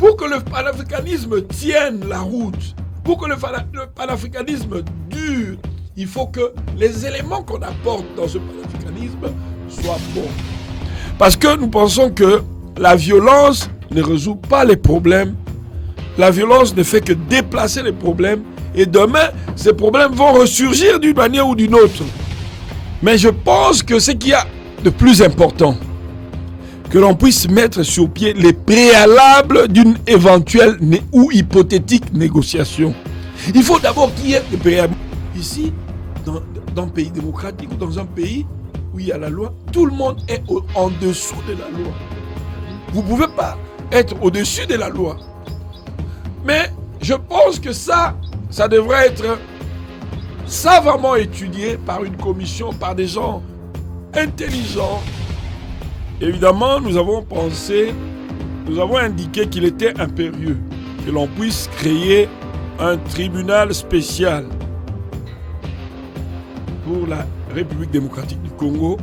Pour que le panafricanisme tienne la route, pour que le panafricanisme dure, il faut que les éléments qu'on apporte dans ce panafricanisme soient bons. Parce que nous pensons que la violence ne résout pas les problèmes. La violence ne fait que déplacer les problèmes. Et demain, ces problèmes vont ressurgir d'une manière ou d'une autre. Mais je pense que ce qu'il y a de plus important, que l'on puisse mettre sur pied les préalables d'une éventuelle ou hypothétique négociation. Il faut d'abord qu'il y ait des préalables. Ici, dans un pays démocratique ou dans un pays où il y a la loi, tout le monde est en dessous de la loi. Vous ne pouvez pas être au-dessus de la loi. Mais je pense que ça devrait être savamment étudié par une commission, par des gens intelligents. Évidemment, nous avons indiqué qu'il était impérieux que l'on puisse créer un tribunal spécial pour la République démocratique du Congo.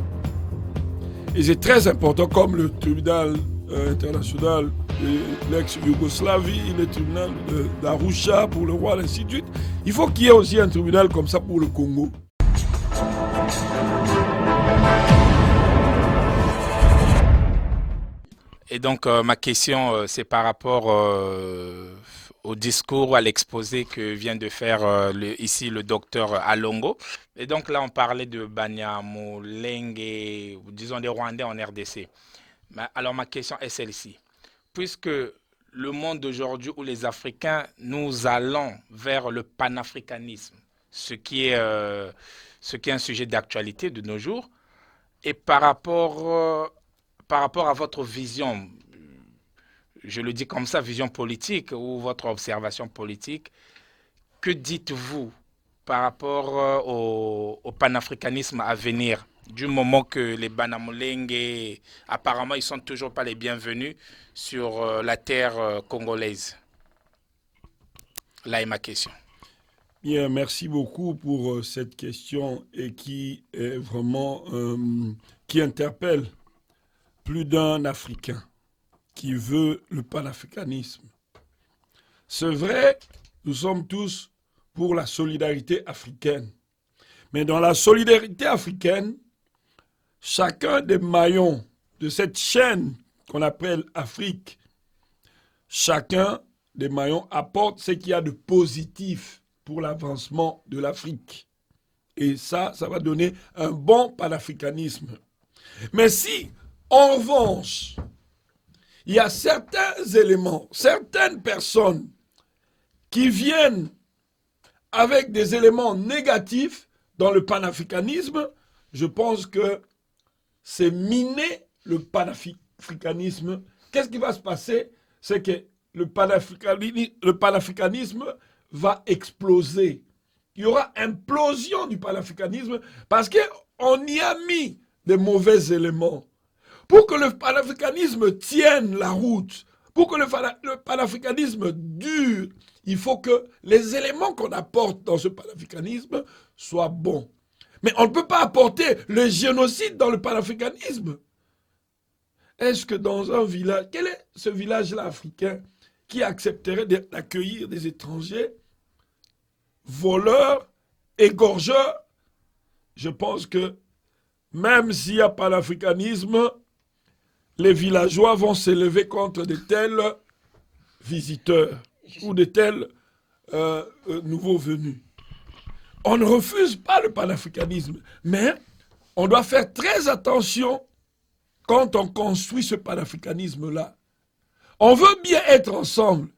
Et c'est très important, comme le tribunal international de l'ex-Yougoslavie, le tribunal d'Arusha pour le roi, ainsi de suite. Il faut qu'il y ait aussi un tribunal comme ça pour le Congo. Et donc, ma question, c'est par rapport au discours, à l'exposé que vient de faire ici le docteur Alongo. Et donc là, on parlait de Banyamulenge, disons des Rwandais en RDC. Alors, ma question est celle-ci. Puisque le monde d'aujourd'hui où les Africains, nous allons vers le panafricanisme, ce qui est un sujet d'actualité de nos jours, et par rapport à votre vision, je le dis comme ça, vision politique ou votre observation politique, que dites-vous par rapport au panafricanisme à venir, du moment que les Banyamulenge, apparemment, ils ne sont toujours pas les bienvenus sur la terre congolaise? Là est ma question. Bien, merci beaucoup pour cette question et qui est vraiment qui interpelle plus d'un Africain qui veut le panafricanisme. C'est vrai, nous sommes tous pour la solidarité africaine. Mais dans la solidarité africaine, chacun des maillons de cette chaîne qu'on appelle Afrique, chacun des maillons apporte ce qu'il y a de positif pour l'avancement de l'Afrique. Et ça va donner un bon panafricanisme. Mais si, en revanche, il y a certains éléments, certaines personnes qui viennent avec des éléments négatifs dans le panafricanisme, je pense que c'est miner le panafricanisme. Qu'est-ce qui va se passer? C'est que le panafricanisme va exploser. Il y aura implosion du panafricanisme parce qu'on y a mis des mauvais éléments. Pour que le panafricanisme tienne la route, pour que le panafricanisme dure, il faut que les éléments qu'on apporte dans ce panafricanisme soient bons. Mais on ne peut pas apporter le génocide dans le panafricanisme. Est-ce que dans un village, quel est ce village-là africain qui accepterait d'accueillir des étrangers, voleurs, égorgeurs? Je pense que même s'il y a panafricanisme, les villageois vont s'élever contre de tels visiteurs ou de tels nouveaux venus. On ne refuse pas le panafricanisme, mais on doit faire très attention quand on construit ce panafricanisme-là. On veut bien être ensemble,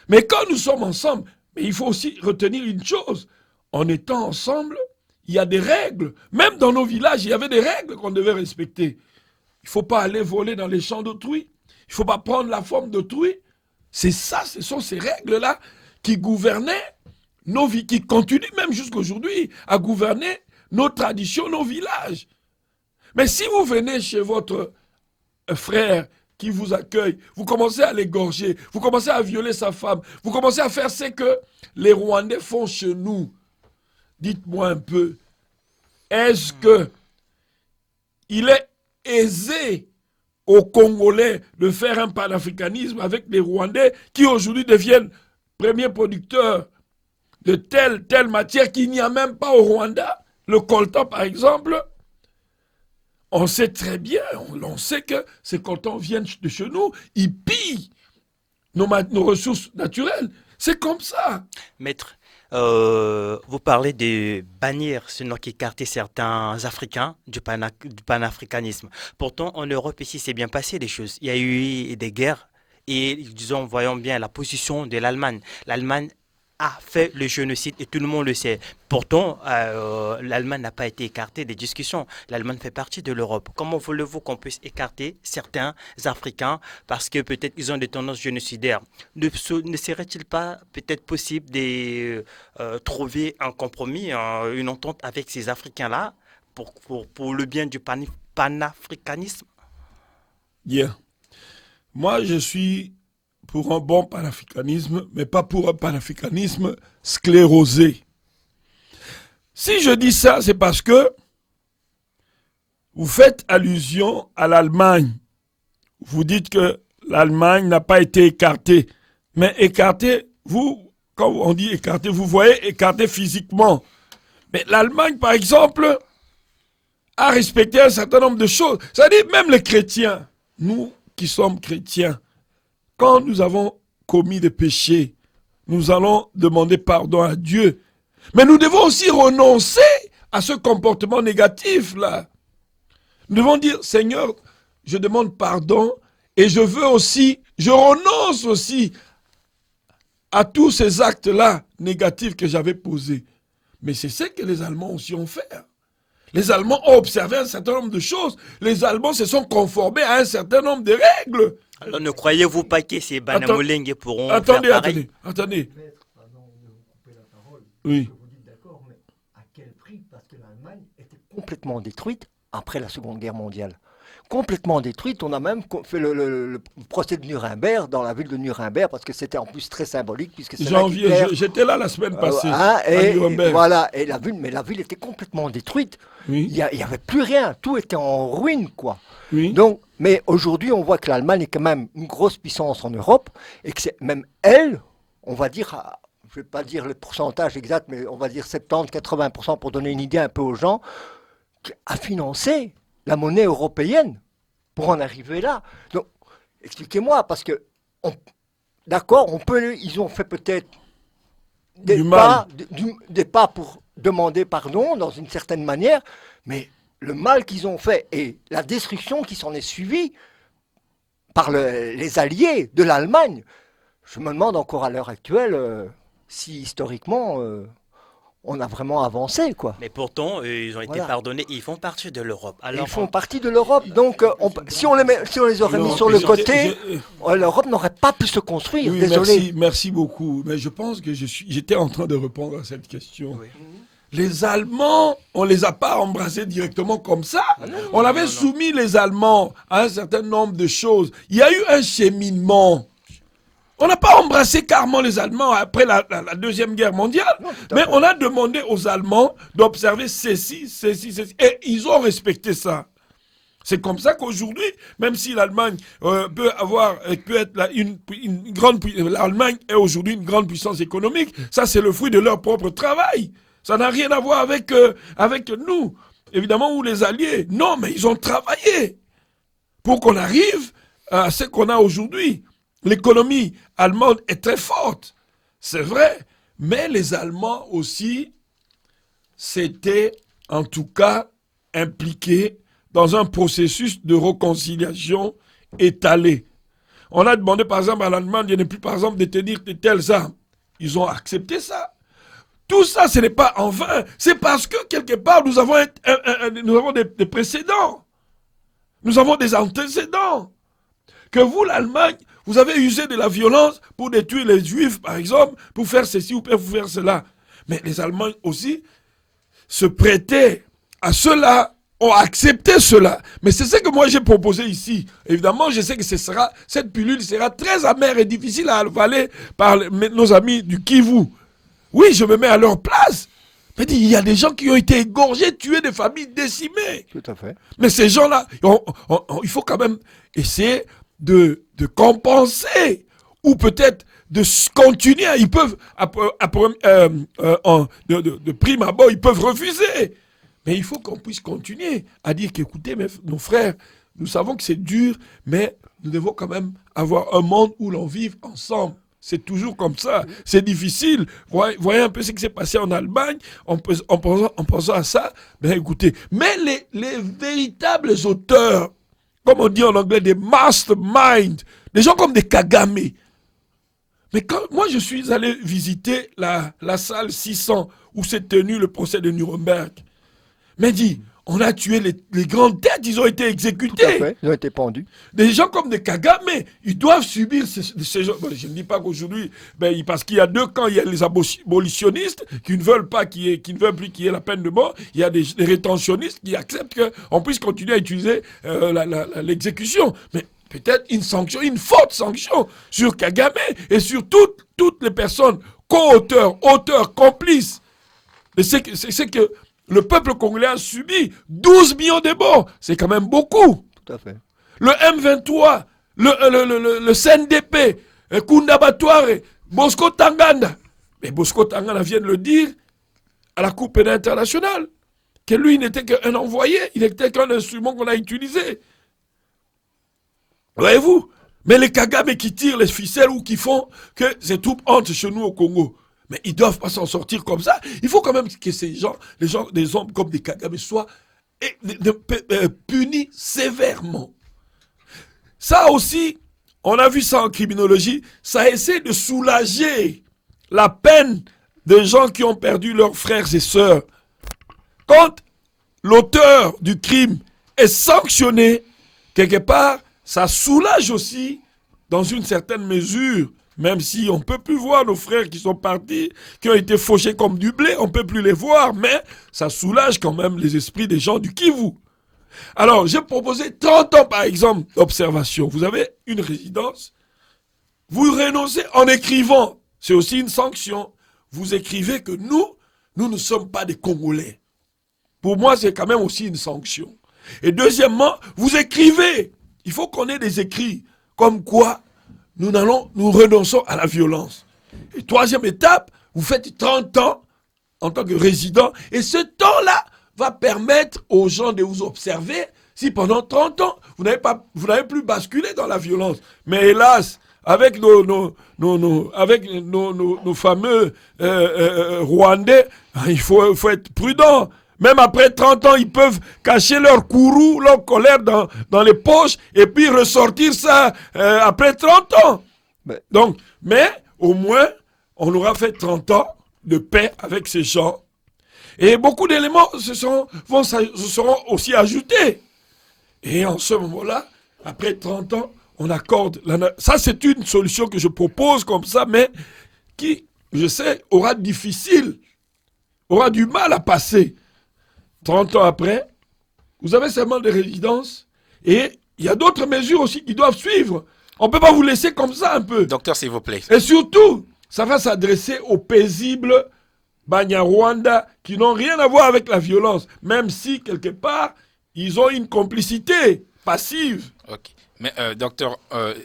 mais quand nous sommes ensemble, mais il faut aussi retenir une chose. En étant ensemble, il y a des règles. Même dans nos villages, il y avait des règles qu'on devait respecter. Il ne faut pas aller voler dans les champs d'autrui. Il ne faut pas prendre la forme d'autrui. C'est ça, ce sont ces règles-là qui gouvernaient nos vies, qui continuent même jusqu'aujourd'hui à gouverner nos traditions, nos villages. Mais si vous venez chez votre frère qui vous accueille, vous commencez à l'égorger, vous commencez à violer sa femme, vous commencez à faire ce que les Rwandais font chez nous. Dites-moi un peu, est-ce que il est aisé aux Congolais de faire un panafricanisme avec les Rwandais qui aujourd'hui deviennent premiers producteurs de telle matière qu'il n'y a même pas au Rwanda. Le coltan, par exemple, on sait très bien, on sait que ces coltans viennent de chez nous, ils pillent nos ressources naturelles. C'est comme ça. Maître, vous parlez de bannir, sinon qu'écarter certains Africains du panafricanisme. Pourtant, en Europe, ici, c'est bien passé les choses. Il y a eu des guerres et, disons, voyons bien la position de l'Allemagne. L'Allemagne a fait le génocide et tout le monde le sait. Pourtant, l'Allemagne n'a pas été écartée des discussions. L'Allemagne fait partie de l'Europe. Comment voulez-vous qu'on puisse écarter certains Africains parce que peut-être ils ont des tendances génocidaires? Ne serait-il pas peut-être possible de trouver un compromis, une entente avec ces Africains-là pour le bien du panafricanisme? Bien. Moi, je suis pour un bon panafricanisme, mais pas pour un panafricanisme sclérosé. Si je dis ça, c'est parce que vous faites allusion à l'Allemagne. Vous dites que l'Allemagne n'a pas été écartée. Mais écartée, vous, quand on dit écartée, vous voyez écartée physiquement. Mais l'Allemagne, par exemple, a respecté un certain nombre de choses. C'est-à-dire même les chrétiens, nous qui sommes chrétiens, quand nous avons commis des péchés, nous allons demander pardon à Dieu. Mais nous devons aussi renoncer à ce comportement négatif-là. Nous devons dire, Seigneur, je demande pardon et je renonce aussi à tous ces actes-là négatifs que j'avais posés. Mais c'est ce que les Allemands aussi ont fait. Les Allemands ont observé un certain nombre de choses. Les Allemands se sont conformés à un certain nombre de règles. Alors ne croyez-vous pas que ces Banamolengue pourront faire pareil? Attendez. Maître, pardon de vous couper la parole. Oui. Vous dites d'accord, mais à quel prix? Parce que l'Allemagne était complètement détruite après la Seconde Guerre mondiale. Complètement détruite. On a même fait le procès de Nuremberg dans la ville de Nuremberg parce que c'était en plus très symbolique puisque c'est J'étais là la semaine passée et à Nuremberg. Voilà, et la ville était complètement détruite. Oui. Il y avait plus rien, tout était en ruine, quoi. Oui. Donc, mais aujourd'hui, on voit que l'Allemagne est quand même une grosse puissance en Europe et que c'est même elle, on va dire, je ne vais pas dire le pourcentage exact, mais on va dire 70-80% pour donner une idée un peu aux gens, qui a financé la monnaie européenne pour en arriver là. Donc, expliquez-moi, parce que, d'accord, ils ont fait peut-être des pas pour demander pardon dans une certaine manière, mais le mal qu'ils ont fait et la destruction qui s'en est suivie par les alliés de l'Allemagne, je me demande encore à l'heure actuelle si historiquement on a vraiment avancé, quoi. Mais pourtant, ils ont été pardonnés, ils font partie de l'Europe. Ils font partie de l'Europe, donc si on les aurait mis sur le côté, l'Europe n'aurait pas pu se construire. Oui, désolé. Merci beaucoup. Mais je pense que j'étais en train de répondre à cette question. Oui. Les Allemands, on ne les a pas embrassés directement comme ça. On avait soumis les Allemands à un certain nombre de choses. Il y a eu un cheminement. On n'a pas embrassé carrément les Allemands après la Deuxième Guerre mondiale, mais on a demandé aux Allemands d'observer ceci. Et ils ont respecté ça. C'est comme ça qu'aujourd'hui, même si l'Allemagne peut être une grande puissance, l'Allemagne est aujourd'hui une grande puissance économique, ça c'est le fruit de leur propre travail. Ça n'a rien à voir avec nous, évidemment, ou les Alliés. Non, mais ils ont travaillé pour qu'on arrive à ce qu'on a aujourd'hui. L'économie allemande est très forte, c'est vrai, mais les Allemands aussi s'étaient en tout cas impliqués dans un processus de réconciliation étalé. On a demandé par exemple à l'Allemagne de ne plus par exemple détenir de telles armes. Ils ont accepté ça. Tout ça, ce n'est pas en vain. C'est parce que quelque part, nous avons des précédents. Nous avons des antécédents. Que vous, l'Allemagne, vous avez usé de la violence pour détruire les Juifs, par exemple, pour faire ceci ou pour faire cela. Mais les Allemands aussi se prêtaient à cela, ont accepté cela. Mais c'est ce que moi j'ai proposé ici. Évidemment, je sais que cette pilule sera très amère et difficile à avaler par nos amis du Kivu. Oui, je me mets à leur place. Il y a des gens qui ont été égorgés, tués, des familles décimées. Tout à fait. Mais ces gens-là, il faut quand même essayer de compenser ou peut-être de continuer. Ils peuvent, de prime abord, ils peuvent refuser. Mais il faut qu'on puisse continuer à dire qu'écoutez, nos frères, nous savons que c'est dur, mais nous devons quand même avoir un monde où l'on vive ensemble. C'est toujours comme ça. C'est difficile. Voyez un peu ce qui s'est passé en Allemagne en pensant à ça. Ben écoutez, mais les véritables auteurs, comme on dit en anglais, des masterminds, des gens comme des Kagame. Mais quand moi je suis allé visiter la salle 600 où s'est tenu le procès de Nuremberg, mais dit, on a tué les grandes têtes, ils ont été exécutés. Tout à fait, ils ont été pendus. Des gens comme des Kagame, ils doivent subir ces gens. Bon, je ne dis pas qu'aujourd'hui, parce qu'il y a deux camps, il y a les abolitionnistes qui ne veulent pas qui ne veulent plus qu'il y ait la peine de mort. Il y a des rétentionnistes qui acceptent qu'on puisse continuer à utiliser l'exécution. Mais peut-être une sanction, une forte sanction sur Kagame et sur toutes les personnes co-auteurs, auteurs, complices. C'est que le peuple congolais a subi 12 millions de morts. C'est quand même beaucoup. Tout à fait. Le M23, le CNDP, Kunda Batware, Bosco Tanganda. Mais Bosco Tanganda vient de le dire à la Cour pénale internationale. Que lui, n'était qu'un envoyé. Il n'était qu'un instrument qu'on a utilisé. Voyez-vous? Mais les Kagame qui tirent les ficelles ou qui font que ces troupes entrent chez nous au Congo. Mais ils ne doivent pas s'en sortir comme ça. Il faut quand même que ces gens, des hommes comme des Kagame, soient punis sévèrement. Ça aussi, on a vu ça en criminologie, ça essaie de soulager la peine des gens qui ont perdu leurs frères et sœurs. Quand l'auteur du crime est sanctionné, quelque part, ça soulage aussi, dans une certaine mesure, même si on ne peut plus voir nos frères qui sont partis, qui ont été fauchés comme du blé, on ne peut plus les voir, mais ça soulage quand même les esprits des gens du Kivu. Alors, j'ai proposé 30 ans, par exemple, d'observation. Vous avez une résidence, vous renoncez en écrivant, c'est aussi une sanction. Vous écrivez que nous ne sommes pas des Congolais. Pour moi, c'est quand même aussi une sanction. Et deuxièmement, vous écrivez. Il faut qu'on ait des écrits comme quoi nous renonçons à la violence. Et troisième étape, vous faites 30 ans en tant que résident. Et ce temps-là va permettre aux gens de vous observer si pendant 30 ans, vous n'avez plus basculé dans la violence. Mais hélas, avec nos fameux Rwandais, il faut être prudent. Même après 30 ans, ils peuvent cacher leur courroux, leur colère dans les poches et puis ressortir ça après 30 ans. Donc, mais au moins, on aura fait 30 ans de paix avec ces gens. Et beaucoup d'éléments se seront aussi ajoutés. Et en ce moment-là, après 30 ans, on accorde... Ça, c'est une solution que je propose comme ça, mais qui, je sais, aura du mal à passer. 30 ans après, vous avez seulement des résidences et il y a d'autres mesures aussi qui doivent suivre. On ne peut pas vous laisser comme ça un peu. Docteur, s'il vous plaît. Et surtout, ça va s'adresser aux paisibles Banyarwanda qui n'ont rien à voir avec la violence, même si, quelque part, ils ont une complicité passive. Ok. Mais, docteur,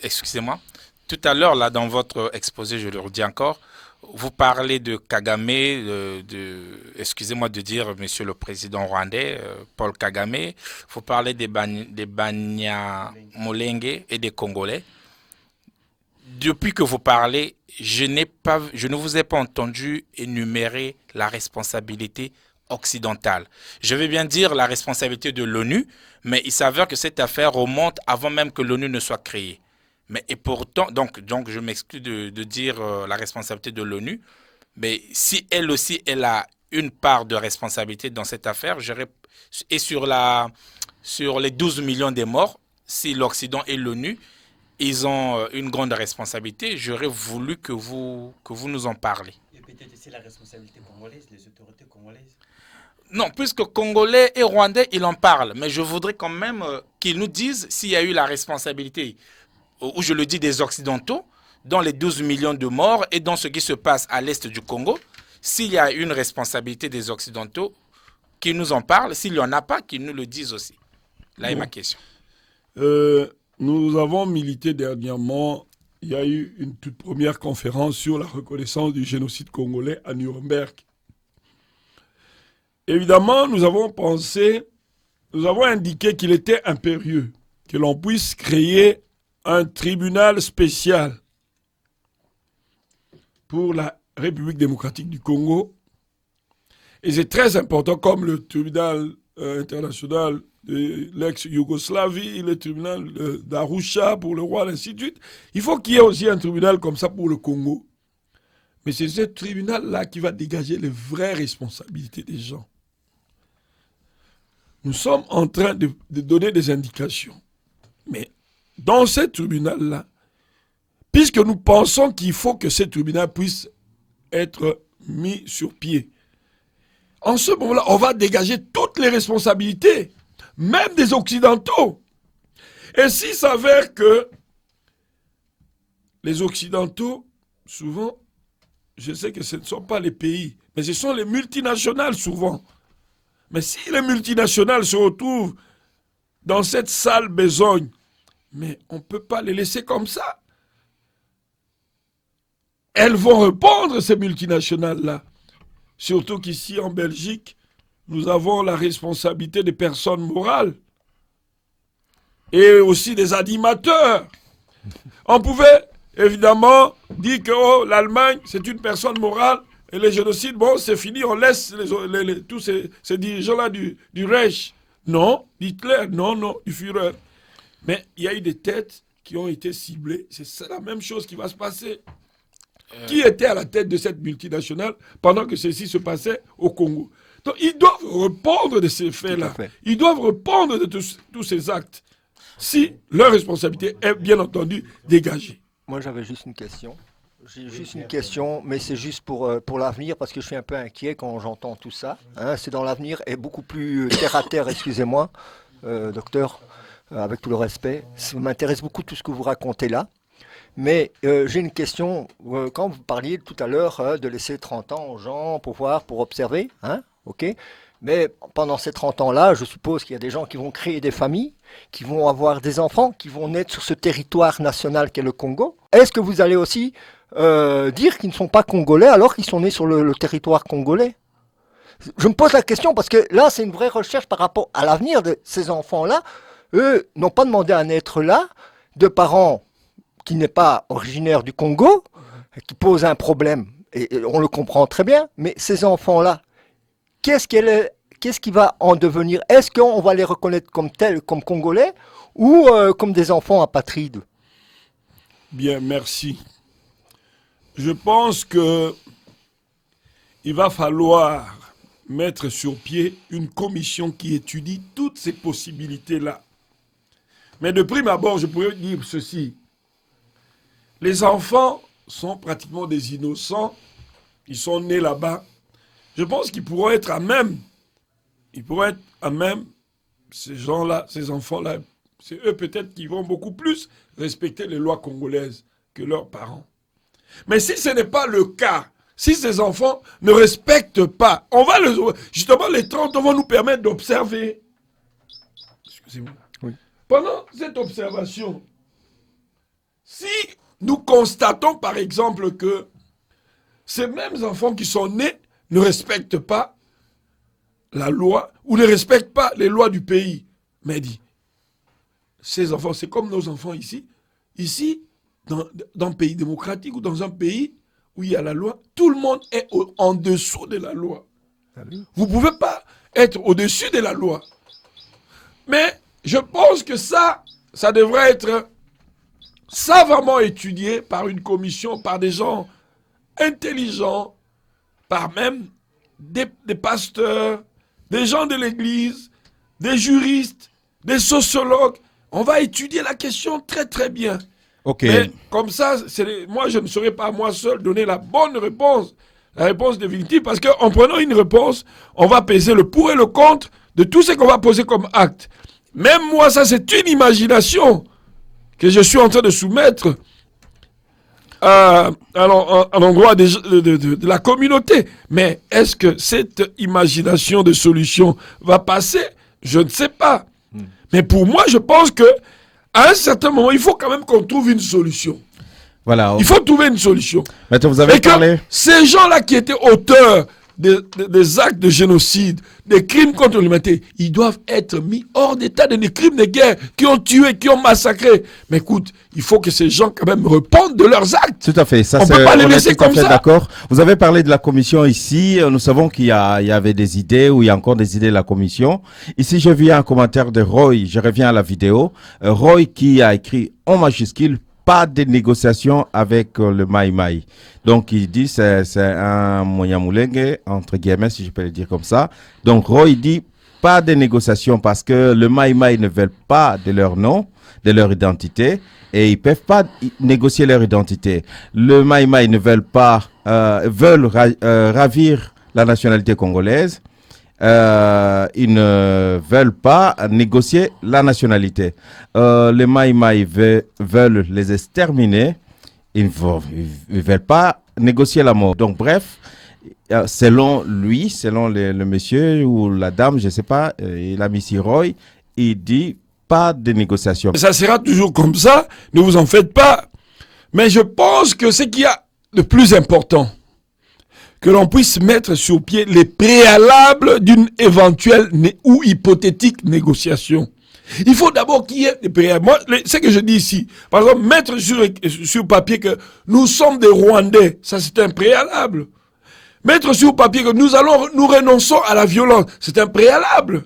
excusez-moi. Tout à l'heure, là, dans votre exposé, je le redis encore, vous parlez de Kagame, excusez-moi de dire, monsieur le président rwandais, Paul Kagame. Vous parlez des Banyamulenge et des Congolais. Depuis que vous parlez, je ne vous ai pas entendu énumérer la responsabilité occidentale. Je vais bien dire la responsabilité de l'ONU, mais il s'avère que cette affaire remonte avant même que l'ONU ne soit créée. Mais et pourtant, donc je m'exclus de dire la responsabilité de l'ONU, mais si elle aussi, elle a une part de responsabilité dans cette affaire, et sur les 12 millions de morts, si l'Occident et l'ONU, ils ont une grande responsabilité, j'aurais voulu que vous nous en parliez. Et peut-être c'est la responsabilité congolaise, les autorités congolaises. Non, puisque Congolais et Rwandais, ils en parlent, mais je voudrais quand même qu'ils nous disent s'il y a eu la responsabilité, ou je le dis des Occidentaux, dans les 12 millions de morts et dans ce qui se passe à l'est du Congo, s'il y a une responsabilité des Occidentaux, qu'ils nous en parlent. S'il n'y en a pas, qu'ils nous le disent aussi. Là est ma question. Nous avons milité dernièrement. Il y a eu une toute première conférence sur la reconnaissance du génocide congolais à Nuremberg. Évidemment, nous avons indiqué qu'il était impérieux que l'on puisse créer un tribunal spécial pour la République démocratique du Congo. Et c'est très important, comme le tribunal international de l'ex-Yougoslavie, le tribunal d'Arusha pour le roi, ainsi de suite. Il faut qu'il y ait aussi un tribunal comme ça pour le Congo. Mais c'est ce tribunal-là qui va dégager les vraies responsabilités des gens. Nous sommes en train de donner des indications. Mais dans ce tribunal-là, puisque nous pensons qu'il faut que ce tribunal puisse être mis sur pied, en ce moment-là, on va dégager toutes les responsabilités, même des Occidentaux. Et s'il s'avère que les Occidentaux, souvent, je sais que ce ne sont pas les pays, mais ce sont les multinationales souvent. Mais si les multinationales se retrouvent dans cette sale besogne, mais on ne peut pas les laisser comme ça. Elles vont répondre, ces multinationales-là. Surtout qu'ici, en Belgique, nous avons la responsabilité des personnes morales et aussi des animateurs. On pouvait évidemment dire que l'Allemagne, c'est une personne morale et les génocides, bon, c'est fini, on laisse tous ces dirigeants-là du Reich. Non, d'Hitler, non, du Führer. Mais il y a eu des têtes qui ont été ciblées. C'est la même chose qui va se passer. Qui était à la tête de cette multinationale pendant que ceci se passait au Congo? Donc, ils doivent répondre de ces faits-là. Ils doivent répondre de tous ces actes. Si leur responsabilité est, bien entendu, dégagée. Moi, j'avais juste une question. J'ai juste une question, mais c'est juste pour l'avenir, parce que je suis un peu inquiet quand j'entends tout ça. Hein, c'est dans l'avenir et beaucoup plus terre à terre, excusez-moi, docteur, avec tout le respect. Ça m'intéresse beaucoup tout ce que vous racontez là. Mais j'ai une question. Quand vous parliez tout à l'heure de laisser 30 ans aux gens pour observer, hein, ok. Mais pendant ces 30 ans-là, je suppose qu'il y a des gens qui vont créer des familles, qui vont avoir des enfants, qui vont naître sur ce territoire national qu'est le Congo. Est-ce que vous allez aussi dire qu'ils ne sont pas congolais alors qu'ils sont nés sur le territoire congolais? Je me pose la question parce que là, c'est une vraie recherche par rapport à l'avenir de ces enfants-là. Eux n'ont pas demandé à naître là, de parents qui n'est pas originaire du Congo, qui pose un problème, et on le comprend très bien, mais ces enfants-là, qu'est-ce qui va en devenir? Est-ce qu'on va les reconnaître comme tels, comme Congolais, ou comme des enfants apatrides? Bien, merci. Je pense que il va falloir mettre sur pied une commission qui étudie toutes ces possibilités-là. Mais de prime abord, je pourrais dire ceci. Les enfants sont pratiquement des innocents. Ils sont nés là-bas. Je pense qu'ils pourront être à même. Ces gens-là, ces enfants-là, c'est eux peut-être qui vont beaucoup plus respecter les lois congolaises que leurs parents. Mais si ce n'est pas le cas, si ces enfants ne respectent pas, justement les 30 vont nous permettre d'observer. Excusez-moi. Oui. Pendant cette observation, si nous constatons par exemple que ces mêmes enfants qui sont nés ne respectent pas la loi ou ne respectent pas les lois du pays, mais dit, ces enfants, c'est comme nos enfants ici. Ici, dans un pays démocratique ou dans un pays où il y a la loi, tout le monde est en dessous de la loi. Vous ne pouvez pas être au-dessus de la loi. Mais je pense que ça devrait être savamment étudié par une commission, par des gens intelligents, par même des pasteurs, des gens de l'église, des juristes, des sociologues. On va étudier la question très très bien. Ok. Mais comme ça, moi je ne saurais pas moi seul donner la bonne réponse, la réponse définitive, parce qu'en prenant une réponse, on va peser le pour et le contre de tout ce qu'on va poser comme acte. Même moi, ça c'est une imagination que je suis en train de soumettre à l'endroit de la communauté. Mais est-ce que cette imagination de solution va passer? Je ne sais pas. Mais pour moi, je pense que à un certain moment, il faut quand même qu'on trouve une solution. Voilà. Il faut trouver une solution. Maintenant, vous avez Et que parlé. ces gens-là qui étaient auteurs des actes de génocide, des crimes contre l'humanité, ils doivent être mis hors d'état, des crimes de guerre, qui ont tué, qui ont massacré. Mais écoute, il faut que ces gens quand même répondent de leurs actes. Tout à fait. Ça, On peut pas les on est laisser tout à comme fait ça. d'accord. Vous avez parlé de la commission ici. Nous savons qu'il y avait des idées, ou il y a encore des idées de la commission. Ici, je viens un commentaire de Roy. Je reviens à la vidéo. Roy qui a écrit en majuscule: pas de négociation avec le Mai Mai. Donc, il dit c'est un Monyamulenge, entre guillemets, si je peux le dire comme ça. Donc, Roy dit pas de négociation parce que le Mai Mai ne veulent pas de leur nom, de leur identité, et ils peuvent pas négocier leur identité. Le Mai Mai ne veulent pas, veulent ravir la nationalité congolaise. Ils ne veulent pas négocier la nationalité. Les Mai Mai veulent les exterminer. Ils ne veulent pas négocier la mort. Donc, bref, selon lui, selon le monsieur ou la dame, je ne sais pas, il a mis ici Roy, il dit pas de négociation. Ça sera toujours comme ça, ne vous en faites pas. Mais je pense que ce qu'il y a de plus important, que l'on puisse mettre sur pied les préalables d'une éventuelle ou hypothétique négociation. Il faut d'abord qu'il y ait des préalables. Moi, ce que je dis ici, par exemple, mettre sur papier que nous sommes des Rwandais, ça c'est un préalable. Mettre sur papier que nous renonçons à la violence, c'est un préalable.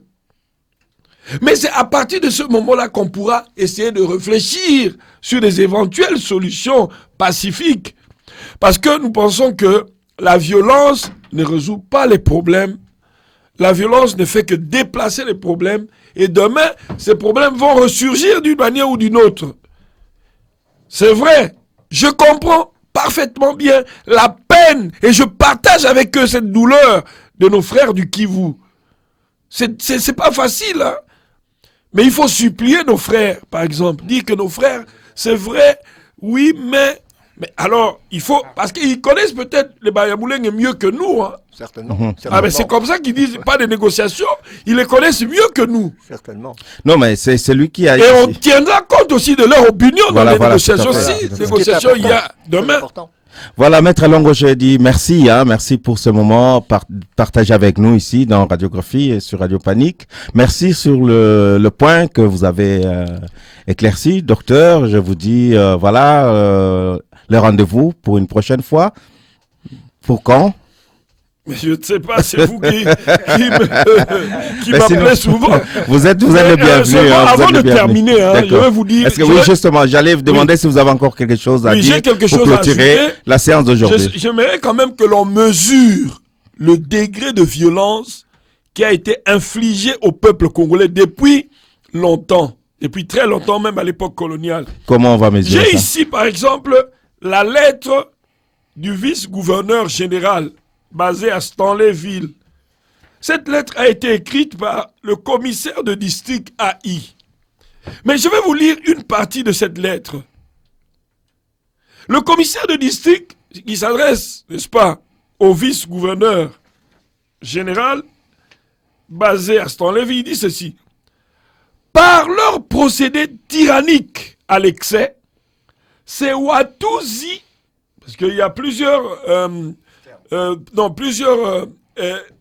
Mais c'est à partir de ce moment-là qu'on pourra essayer de réfléchir sur des éventuelles solutions pacifiques. Parce que nous pensons que la violence ne résout pas les problèmes. La violence ne fait que déplacer les problèmes. Et demain, ces problèmes vont ressurgir d'une manière ou d'une autre. C'est vrai. Je comprends parfaitement bien la peine. Et je partage avec eux cette douleur de nos frères du Kivu. C'est pas facile, hein. Mais il faut supplier nos frères, par exemple. Dire que nos frères, c'est vrai, oui, mais alors, il faut... Parce qu'ils connaissent peut-être les Banyamulenge mieux que nous. Hein. Certainement. Ah, mais c'est comme ça qu'ils disent pas de négociations. Ils les connaissent mieux que nous. Certainement. Non, mais c'est lui qui a... Et on tiendra compte aussi de leur opinion Voilà, dans les voilà, négociations. tout à fait. Si, Tout à fait. négociations, il y a demain. Voilà, Maître Longo, je dis merci, merci pour ce moment partagé avec nous ici dans Radiographie et sur Radio Panique. Merci sur le point que vous avez éclairci, docteur. Je vous dis, le rendez-vous pour une prochaine fois. Pour quand? Mais je ne sais pas, c'est vous qui Mais m'appelez souvent. Vous êtes le bienvenu. Avant de terminer, je vais vous dire... Oui, justement, j'allais vous demander si vous avez encore quelque chose à dire j'ai quelque pour chose à clôturer ajouter. la séance d'aujourd'hui. J'aimerais quand même que l'on mesure le degré de violence qui a été infligé au peuple congolais depuis longtemps, depuis très longtemps, même à l'époque coloniale. Comment on va mesurer ça? J'ai ici, par exemple, la lettre du vice-gouverneur général basé à Stanleyville. Cette lettre a été écrite par le commissaire de district AI. Mais je vais vous lire une partie de cette lettre. Le commissaire de district, qui s'adresse, n'est-ce pas, au vice-gouverneur général basé à Stanleyville, il dit ceci. Par leur procédé tyrannique à l'excès, ces Watusi, parce qu'il y a plusieurs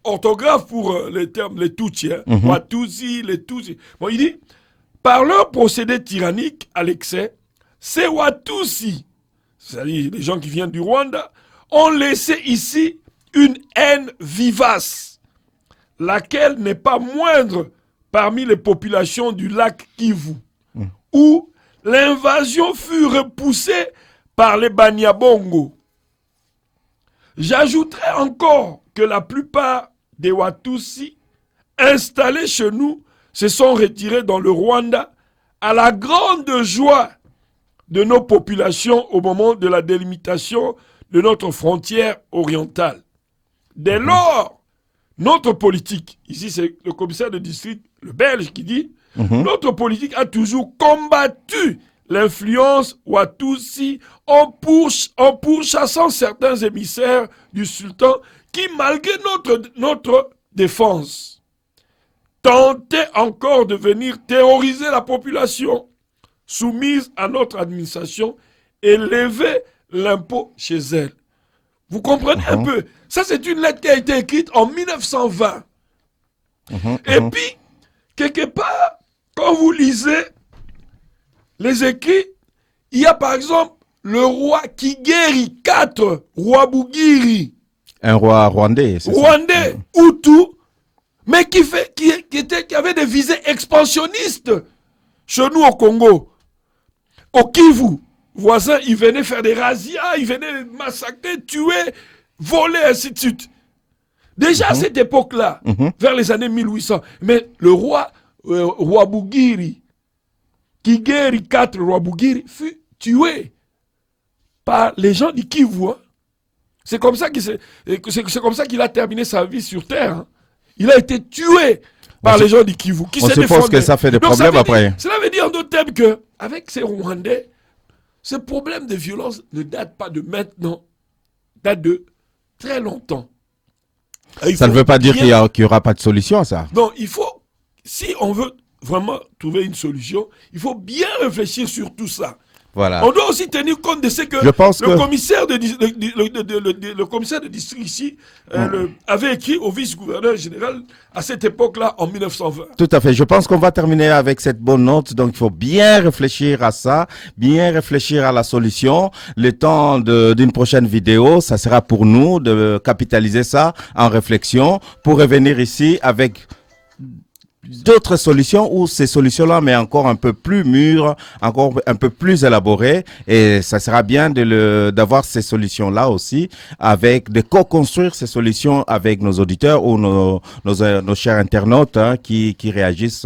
orthographes pour les termes, les Tutsis, Watusi, les Tutsis. Bon, il dit, par leur procédé tyrannique à l'excès, ces Watusi, c'est-à-dire les gens qui viennent du Rwanda, ont laissé ici une haine vivace, laquelle n'est pas moindre parmi les populations du lac Kivu, où l'invasion fut repoussée par les Banyabongo. J'ajouterai encore que la plupart des Watusi installés chez nous se sont retirés dans le Rwanda à la grande joie de nos populations au moment de la délimitation de notre frontière orientale. Dès lors, notre politique, ici c'est le commissaire de district, le Belge qui dit, notre politique a toujours combattu l'influence Watusi en pourchassant certains émissaires du sultan qui, malgré notre défense, tentaient encore de venir terroriser la population soumise à notre administration et lever l'impôt chez elle. Vous comprenez un peu? Ça, c'est une lettre qui a été écrite en 1920. Et puis, quelque part, quand vous lisez les écrits, il y a par exemple le roi Kigeri IV, roi Bugiri. Un roi rwandais, c'est ça? Rwandais, Hutu, mais qui avait des visées expansionnistes chez nous au Congo. Au Kivu, voisins, ils venaient faire des razzias, ils venaient massacrer, tuer, voler, ainsi de suite. Déjà à cette époque-là, vers les années 1800, mais le roi Bugiri, Kigeri IV, roi Bugiri, fut tué par les gens du Kivu. Hein. C'est comme ça qu'il a terminé sa vie sur Terre. Hein. Il a été tué par les gens du Kivu. On suppose que ça fait des problèmes après. Cela veut dire en d'autres termes qu'avec ces Rwandais, ce problème de violence ne date pas de maintenant, date de très longtemps. Ça ne veut pas dire qu'il n'y aura pas de solution à ça. Non, il faut, si on veut vraiment trouver une solution, il faut bien réfléchir sur tout ça. Voilà. On doit aussi tenir compte de ce que commissaire le commissaire de district ici avait écrit au vice-gouverneur général à cette époque-là, en 1920. Tout à fait. Je pense qu'on va terminer avec cette bonne note. Donc, il faut bien réfléchir à ça, bien réfléchir à la solution. Le temps d'une prochaine vidéo, ça sera pour nous de capitaliser ça en réflexion pour revenir ici avec d'autres solutions ou ces solutions-là, mais encore un peu plus mûres, encore un peu plus élaborées. Et ça sera bien d'avoir ces solutions-là aussi, de co-construire ces solutions avec nos auditeurs ou nos chers internautes qui réagissent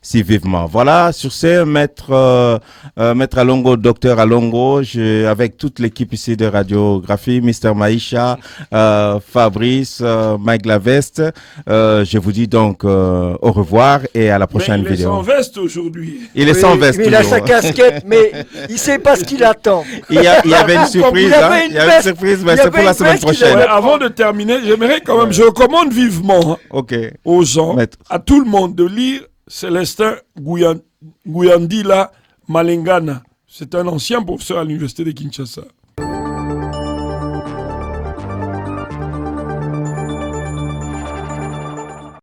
si vivement. Voilà, sur ce, Maître Alongo, Docteur Alongo, avec toute l'équipe ici de radiographie, Mr. Maïcha, Fabrice, Mike Laveste, je vous dis donc au revoir et à la prochaine vidéo. Il est sans veste aujourd'hui. Il est sans veste. Il a sa casquette, mais il ne sait pas ce qu'il attend. Il y avait une surprise. Il y avait une surprise, mais c'est pour la semaine prochaine. Ouais, avant de terminer, j'aimerais quand même, je recommande vivement aux gens, à tout le monde, de lire Célestin Guyandila Malengana. C'est un ancien professeur à l'université de Kinshasa.